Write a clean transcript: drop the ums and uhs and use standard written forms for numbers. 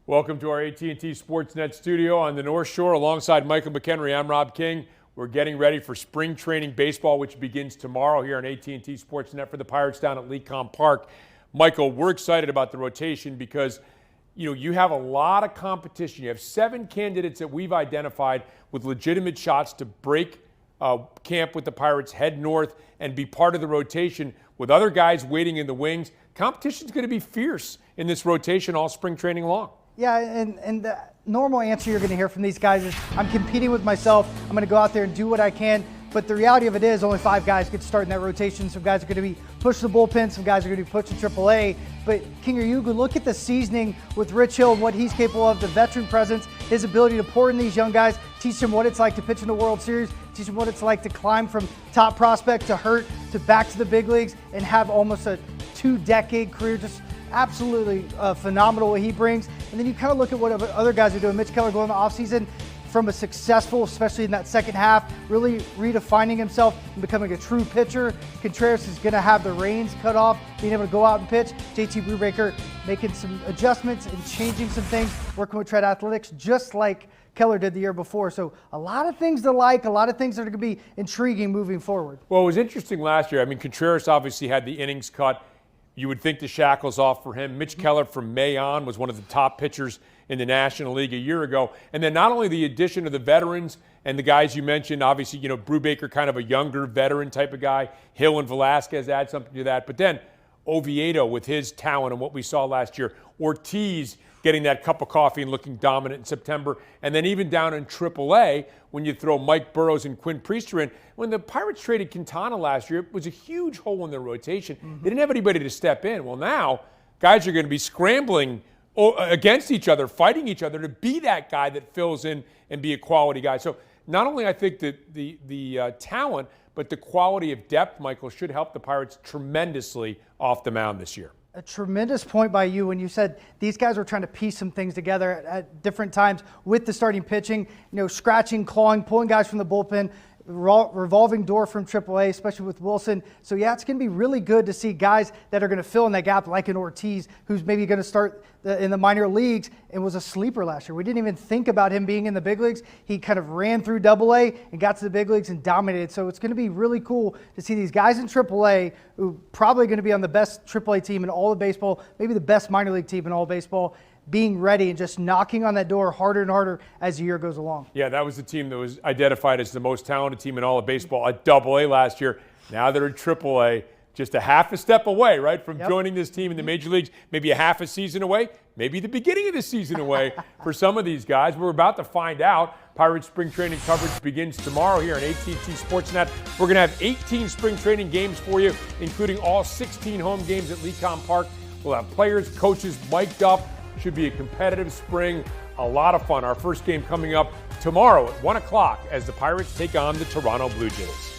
Welcome to our AT&T Sportsnet studio on the North Shore alongside Michael McKenry. I'm Rob King. We're getting ready for spring training baseball, which begins tomorrow here on AT&T Sportsnet for the Pirates down at Lecom Park. Michael, we're excited about the rotation because you have a lot of competition. You have 7 candidates that we've identified with legitimate shots to break camp with the Pirates, head north, and be part of the rotation with other guys waiting in the wings. Competition's going to be fierce in this rotation all spring training long. Yeah, and the normal answer you're going to hear from these guys is, I'm competing with myself. I'm going to go out there and do what I can. But the reality of it is only 5 guys get to start in that rotation. Some guys are going to be pushing the bullpen. Some guys are going to be pushing AAA. But Kinger, you look at the seasoning with Rich Hill and what he's capable of, the veteran presence, his ability to pour in these young guys, teach them what it's like to pitch in the World Series, teach them what it's like to climb from top prospect to hurt to back to the big leagues and have almost a 2-decade career. Just absolutely phenomenal what he brings. And then you kind of look at what other guys are doing. Mitch Keller going in the offseason from a successful, especially in that second half, really redefining himself and becoming a true pitcher. Contreras is going to have the reins cut off, being able to go out and pitch. JT Brubaker making some adjustments and changing some things, working with Tread Athletics, just like Keller did the year before. So a lot of things to like, a lot of things that are going to be intriguing moving forward. Well, it was interesting last year. I mean, Contreras obviously had the innings cut. You would think the shackles off for him. Mitch Keller from May on was one of the top pitchers in the National League a year ago. And then not only the addition of the veterans and the guys you mentioned, obviously, Brubaker kind of a younger veteran type of guy. Hill and Velasquez add something to that. But then Oviedo with his talent and what we saw last year. Ortiz getting that cup of coffee and looking dominant in September. And then even down in AAA, when you throw Mike Burrows and Quinn Priester in, when the Pirates traded Quintana last year, it was a huge hole in their rotation. They didn't have anybody to step in. Well, now guys are going to be scrambling against each other, fighting each other to be that guy that fills in and be a quality guy. So not only I think that the talent, but the quality of depth, Michael, should help the Pirates tremendously off the mound this year. A tremendous point by you when you said these guys were trying to piece some things together at different times with the starting pitching, scratching, clawing, pulling guys from the bullpen, revolving door from AAA, especially with Wilson. So, yeah, it's going to be really good to see guys that are going to fill in that gap, like an Ortiz, who's maybe going to start in the minor leagues and was a sleeper last year. We didn't even think about him being in the big leagues. He kind of ran through AA and got to the big leagues and dominated. So it's going to be really cool to see these guys in AAA who probably going to be on the best AAA team in all of baseball, maybe the best minor league team in all of baseball, being ready and just knocking on that door harder and harder as the year goes along. Yeah, that was the team that was identified as the most talented team in all of baseball at AA last year. Now they're at AAA, just a half a step away, right, from joining this team in the major leagues, maybe a half a season away, maybe the beginning of the season away for some of these guys. We're about to find out. Pirates spring training coverage begins tomorrow here on AT&T Sportsnet. We're going to have 18 spring training games for you, including all 16 home games at Lecom Park. We'll have players, coaches mic'd up. Should be a competitive spring, a lot of fun. Our first game coming up tomorrow at 1 o'clock as the Pirates take on the Toronto Blue Jays.